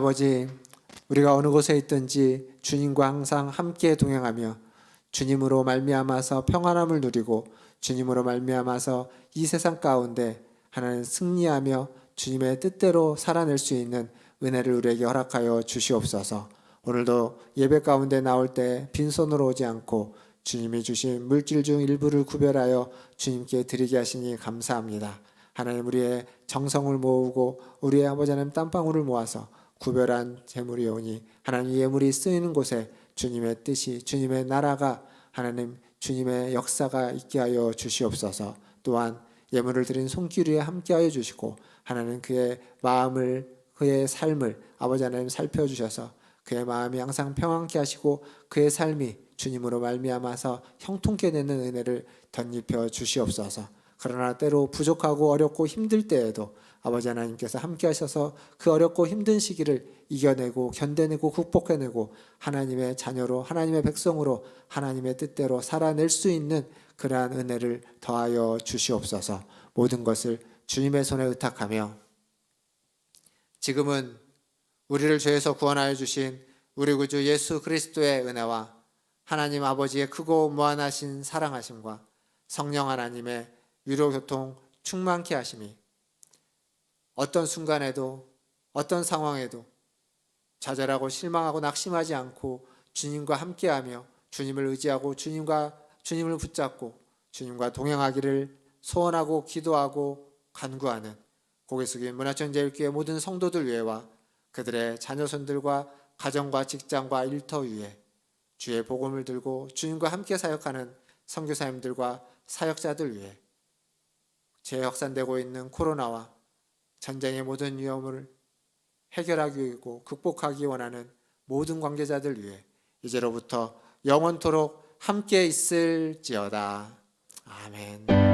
아버지, 우리가 어느 곳에 있든지 주님과 항상 함께 동행하며 주님으로 말미암아서 평안함을 누리고 주님으로 말미암아서 이 세상 가운데 하나님 승리하며 주님의 뜻대로 살아낼 수 있는 은혜를 우리에게 허락하여 주시옵소서. 오늘도 예배 가운데 나올 때 빈손으로 오지 않고 주님이 주신 물질 중 일부를 구별하여 주님께 드리게 하시니 감사합니다. 하나님, 우리의 정성을 모으고 우리의 아버지 하나님 땀방울을 모아서 구별한 재물이 오니 하나님, 이 예물이 쓰이는 곳에 주님의 뜻이, 주님의 나라가, 하나님 주님의 역사가 있게 하여 주시옵소서. 또한 예물을 드린 손길 위에 함께하여 주시고 하나님, 그의 마음을, 그의 삶을 아버지 하나님 살펴주셔서 그의 마음이 항상 평안케 하시고 그의 삶이 주님으로 말미암아서 형통케 되는 은혜를 덧입혀 주시옵소서. 그러나 때로 부족하고 어렵고 힘들 때에도 아버지 하나님께서 함께 하셔서 그 어렵고 힘든 시기를 이겨내고 견뎌내고 극복해내고 하나님의 자녀로, 하나님의 백성으로 하나님의 뜻대로 살아낼 수 있는 그러한 은혜를 더하여 주시옵소서. 모든 것을 주님의 손에 의탁하며 지금은 우리를 죄에서 구원하여 주신 우리 구주 예수 그리스도의 은혜와 하나님 아버지의 크고 무한하신 사랑하심과 성령 하나님의 위로 교통 충만케 하심이 어떤 순간에도 어떤 상황에도 좌절하고 실망하고 낙심하지 않고 주님과 함께하며 주님을 의지하고 주님을 붙잡고 주님과 동행하기를 소원하고 기도하고 간구하는 고개 숙인 문화천재일교회 모든 성도들 위에와 그들의 자녀손들과 가정과 직장과 일터 위에 주의 복음을 들고 주님과 함께 사역하는 선교사님들과 사역자들 위해 재확산되고 있는 코로나와 전쟁의 모든 위험을 해결하기 위고 극복하기 원하는 모든 관계자들 위해 이제로부터 영원토록 함께 있을지어다. 아멘.